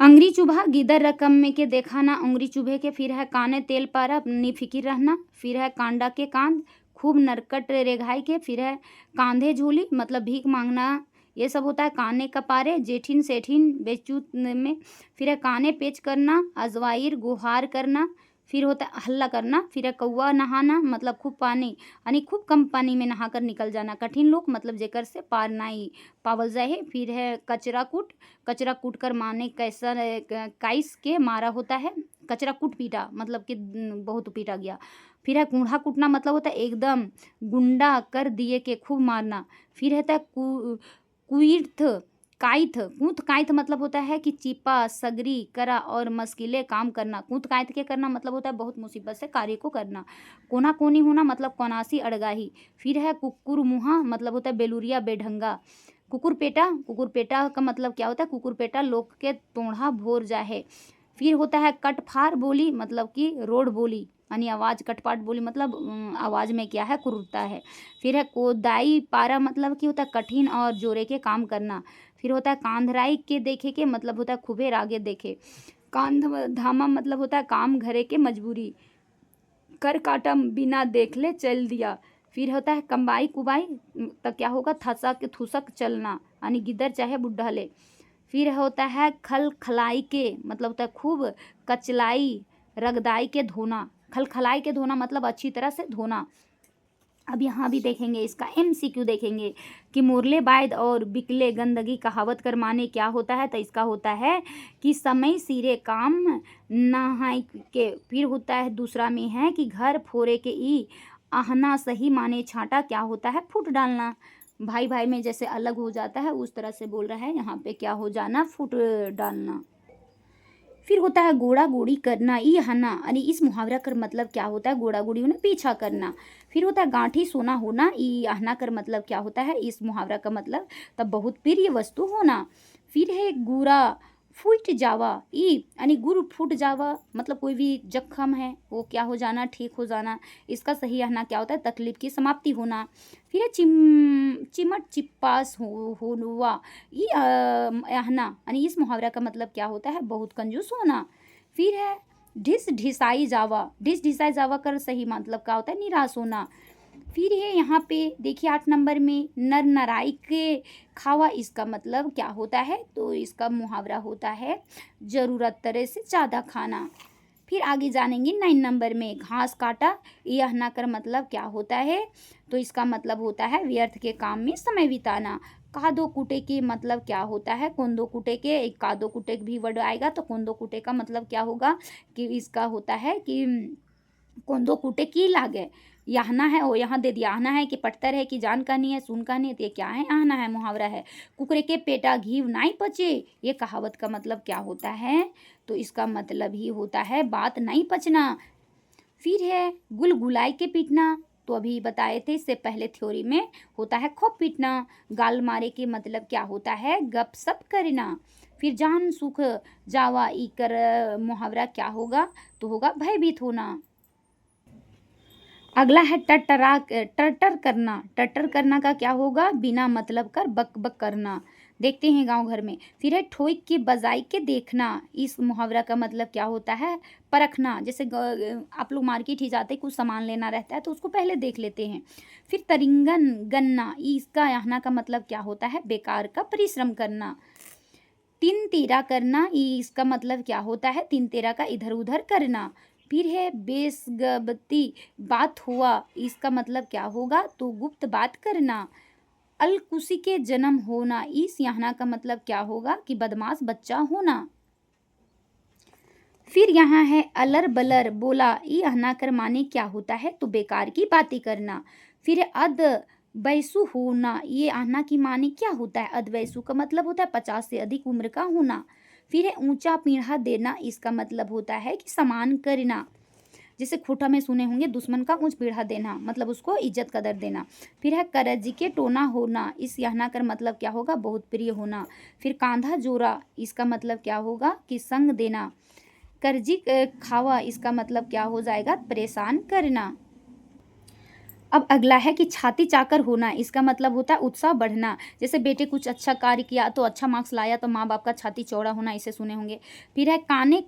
अंगरी चुभा गिदर रकम में के देखा ना उंगरी चुभे के। फिर है काने तेल पारा निफिकिर रहना। फिर है कांडा के कांद खूब नरकट रेघाई के। फिर है कांधे झूली मतलब भीख मांगना, ये सब होता है। काने कपारे जेठिन सेठिन बेचूत में। फिर है काने पेच करना, अजवाइर गुहार करना। फिर होता है हल्ला करना। फिर है कौवा नहाना मतलब खूब पानी यानी खूब कम पानी में नहा कर निकल जाना। कठिन लोग मतलब जेकर से पार नाई पावल जाए। फिर है कचरा कूट, कचरा कूट कर माने कैसा काइस के मारा होता है। कचरा कूट पीटा मतलब कि बहुत पीटा गया। फिर है कूढ़ा कूटना मतलब होता है एकदम गुंडा कर दिए के खूब मारना। फिर रहता है कुईर्थ काइथ। कूथ काइथ मतलब होता है कि चिपा सगरी करा और मस्किले काम करना। कूथ काइथ के करना मतलब होता है बहुत मुसीबत से कार्य को करना। कोना कोनी होना मतलब कोनासी अड़गाही। फिर है कुकुर मुहा मतलब होता है बेलुरिया बेढंगा। कुकुर पेटा का मतलब क्या होता है? कुकुर पेटा लोग के तोड़ा भोर जाहे। फिर होता है कटफार बोली मतलब कि रोड बोली यानी आवाज़ कटपाट बोली मतलब आवाज़ में क्या है क्रूरता है। फिर है कोदाई पारा मतलब कि होता है कठिन और जोरे के काम करना। फिर होता है कांधराई के देखे के मतलब होता है खूबे आगे देखे। कांध धामा मतलब होता है काम घरे के मजबूरी। कर काटम बिना देख ले चल दिया। फिर होता है कम्बाई कुबाई तो क्या होगा? थसक थुसक चलना यानी गिद्दर चाहे बुढ़ा ले। फिर होता है खल खलाई के मतलब होता है खूब कचलाई रगदाई के धोना। खल खलाई के धोना मतलब अच्छी तरह से धोना। अब यहाँ भी देखेंगे इसका MCQ देखेंगे कि मुरले बायद और बिकले गंदगी कहावत कर माने क्या होता है? तो इसका होता है कि समय सिरे काम नहाय के। फिर होता है दूसरा में है कि घर फोरे के ई आहना सही माने छांटा क्या होता है? फूट डालना। भाई भाई में जैसे अलग हो जाता है उस तरह से बोल रहा है यहाँ पे क्या हो जाना? फूट डालना। फिर होता है गोड़ा गोड़ी करना ई हना यानी इस मुहावरा कर मतलब क्या होता है? गोड़ा गोड़ी होना पीछा करना। फिर होता है गांठी सोना होना ई आहना कर मतलब क्या होता है? इस मुहावरा का मतलब तब बहुत प्रिय वस्तु होना। फिर है गुरा फूट जावा ई यानी गुर फूट जावा मतलब कोई भी जख्म है वो क्या हो जाना? ठीक हो जाना। इसका सही आहना क्या होता है? तकलीफ की समाप्ति होना। फिर है चिमट चिप्पास हुआ ये आहना यानी इस मुहावरा का मतलब क्या होता है? बहुत कंजूस होना। फिर है ढिस ढिसाई जावा कर सही मतलब क्या होता है? निराश होना। फिर है यहाँ पे देखिए 8 नंबर में नर नराई के खावा, इसका मतलब क्या होता है? तो इसका मुहावरा होता है ज़रूरत तरह से ज़्यादा खाना। फिर आगे जानेंगे 9 नंबर में घास काटा यह ना कर मतलब क्या होता है? तो इसका मतलब होता है व्यर्थ के काम में समय बिताना। कादो कुटे के मतलब क्या होता है? कोंदो कुटे के एक कादो कुटे भी वर्ड आएगा तो कोंदो कुटे का मतलब क्या होगा? कि इसका होता है कि कोंदो कुटे की लागे। याहना है वो यहाँ दे दिया। आहना है कि पटतर है कि जान कहानी है सुन कहानी है तो ये क्या है? आहना है मुहावरा है। कुकरे के पेटा घी नहीं पचे, ये कहावत का मतलब क्या होता है? तो इसका मतलब ही होता है बात नहीं पचना। फिर है गुलगुलाई के पीटना, तो अभी बताए थे इससे पहले थ्योरी में होता है खूब पीटना। गाल मारे के मतलब क्या होता है? गप सप करना। फिर जान सुख जावा ई कर मुहावरा क्या होगा? तो होगा भयभीत होना। अगला है टटर करना। टटर करना का क्या होगा? बिना मतलब कर बक बक करना। देखते हैं गांव घर में। फिर है ठोक के बजाई के देखना, इस मुहावरा का मतलब क्या होता है? परखना। जैसे आप लोग मार्केट ही जाते कुछ सामान लेना रहता है तो उसको पहले देख लेते हैं। फिर तरिंगन गन्ना, इसका यहाँ का मतलब क्या होता है? बेकार का परिश्रम करना। तीन तेरा करना, इसका मतलब क्या होता है? तीन तेरा का इधर उधर करना। फिर है बेसगबती बात हुआ, इसका मतलब क्या होगा? तो गुप्त बात करना। अलकुसी के जन्म होना, इस यहाँ का मतलब क्या होगा? कि बदमाश बच्चा होना। फिर यहाँ है अलर बलर बोला, ये हना कर माने क्या होता है? तो बेकार की बातें करना। फिर है अद वैसु होना, ये आना की माने क्या होता है? अद वैसु का मतलब होता है 50 से अधिक उम्र का होना। फिर है ऊंचा पीढ़ा देना, इसका मतलब होता है कि सम्मान करना। जैसे खोटा में सुने होंगे दुश्मन का ऊंच पीढ़ा देना मतलब उसको इज्जत कदर देना। फिर है करजी के टोना होना, इस यहाँ कर मतलब क्या होगा? बहुत प्रिय होना। फिर कांधा जोरा, इसका मतलब क्या होगा? कि संग देना। कर्जी खावा, इसका मतलब क्या हो जाएगा? परेशान करना। अब अगला है कि छाती चाकर होना, इसका मतलब होता है उत्साह बढ़ना। जैसे बेटे कुछ अच्छा कार्य किया तो अच्छा मार्क्स लाया तो माँ बाप का छाती चौड़ा होना, इसे सुने होंगे। फिर है काने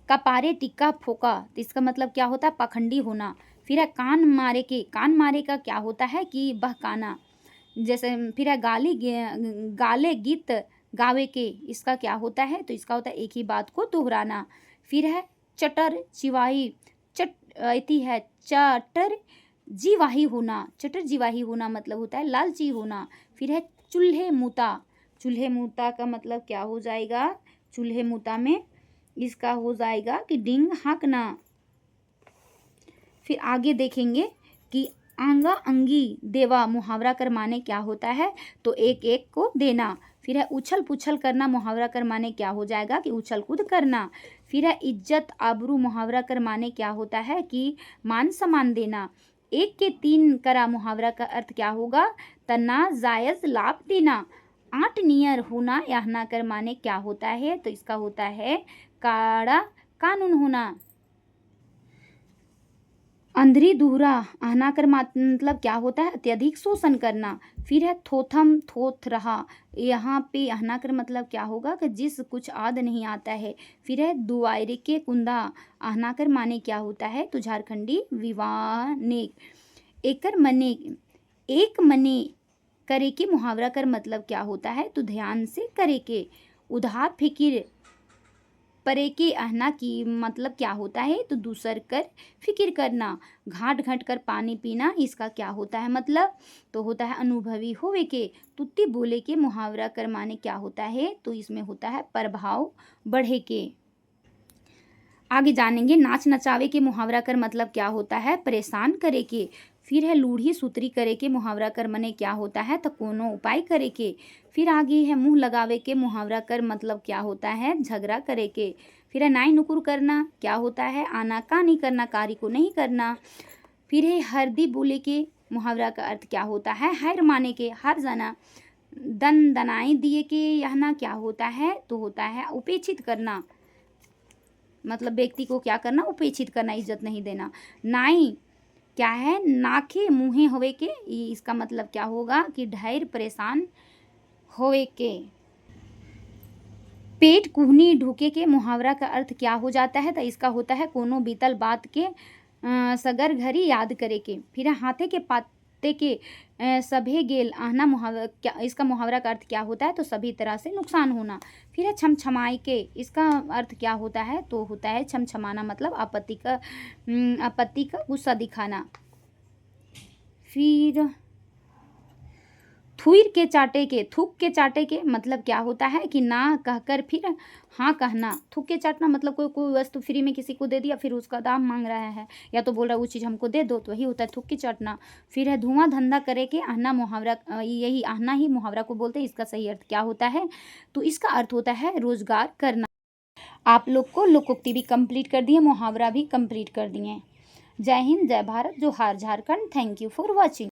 कपारे टिक्का फोका, तो इसका मतलब क्या होता है पाखंडी होना। फिर है कान मारे के, कान मारे का क्या होता है कि बहकाना। जैसे फिर है गाले गीत गावे के, इसका क्या होता है तो इसका होता है एक ही बात को दोहराना। फिर है चटर चिवाही, अति है चटर जीवाही होना, चटर जीवाही होना मतलब होता है लालची होना। फिर है चूल्हे मुता, चूल्हे मुता का मतलब क्या हो जाएगा, चूल्हे मुता में इसका हो जाएगा कि डिंग हाँकना। फिर आगे देखेंगे कि आंगा अंगी देवा मुहावरा कर माने क्या होता है तो एक एक को देना। फिर है उछल पुछल करना, मुहावरा कर माने क्या हो जाएगा कि उछल कूद करना। फिर है इज्जत आबरू, मुहावरा कर माने क्या होता है कि मान सम्मान देना। एक के तीन करा, मुहावरा का अर्थ क्या होगा तना जायज लाभ देना। आठ नियर होना, यह कर माने क्या होता है तो इसका होता है काड़ा कानून होना। अंधरी दूहरा, आहना कर मतलब क्या होता है अत्यधिक शोषण करना। फिर है थोथम थोथ रहा, यहाँ पे आहना कर मतलब क्या होगा कि जिस कुछ आद नहीं आता है। फिर है दुआरे के कुंदा, आहना कर माने क्या होता है तो झारखंडी विवानेक। एकर मने, एक मने करे के, मुहावरा कर मतलब क्या होता है तो ध्यान से करे के। उधार फिकिर परे के, आहना की मतलब क्या होता है तो दूसर कर फिकिर करना। घाट घाट कर पानी पीना, इसका क्या होता है मतलब तो होता है अनुभवी होवे के। तुत्ती बोले के, मुहावरा कर माने क्या होता है तो इसमें होता है प्रभाव बढ़े के। आगे जानेंगे नाच नचावे के, मुहावरा कर मतलब क्या होता है परेशान करे के। फिर है लूढ़ी सूत्री करे के, मुहावरा कर मने क्या होता है तो कोनो उपाय करे के। फिर आगे है मुंह लगावे के, मुहावरा कर मतलब क्या होता है झगड़ा करे के। फिर है नाई नुकुर करना, क्या होता है आनाकानी करना, कार्य को नहीं करना। फिर है हरदी बोले के, मुहावरा का अर्थ क्या होता है हार माने के, हार जाना। दन दनाई दिए के, यह ना क्या होता है तो होता है उपेक्षित करना, मतलब व्यक्ति को क्या करना उपेक्षित करना, इज्जत नहीं देना। नाई क्या है नाखे मुँहे होवे के, इसका मतलब क्या होगा कि ढेर परेशान होवे के। पेट कुहनी ढूके के, मुहावरा का अर्थ क्या हो जाता है तो इसका होता है कोनो बीतल बात के सगर घरी याद करे के। फिर हाथे के पाते के सभे गेल, आहना मुहावरा क्या, इसका मुहावरा का अर्थ क्या होता है तो सभी तरह से नुकसान होना। फिर है छमछमाई के, इसका अर्थ क्या होता है तो होता है छमछमाना, मतलब आपत्ति का गुस्सा दिखाना। फिर थुइर के चाटे के, थूक के चाटे के मतलब क्या होता है कि ना कहकर फिर हाँ कहना। थूक के चाटना मतलब कोई वस्तु फ्री में किसी को दे दिया, फिर उसका दाम मांग रहा है या तो बोल रहा है वो चीज़ हमको दे दो, तो वही होता है थूक के चाटना। फिर है धुआं धंधा करे के, आहना मुहावरा, यही आहना ही मुहावरा को बोलते हैं। इसका सही अर्थ क्या होता है तो इसका अर्थ होता है रोजगार करना। आप लोग को लोकोक्ति भी कंप्लीट कर दिए, मुहावरा भी कंप्लीट कर दिए। जय हिंद, जय भारत, जोहार Jharkhand. Thank you for watching.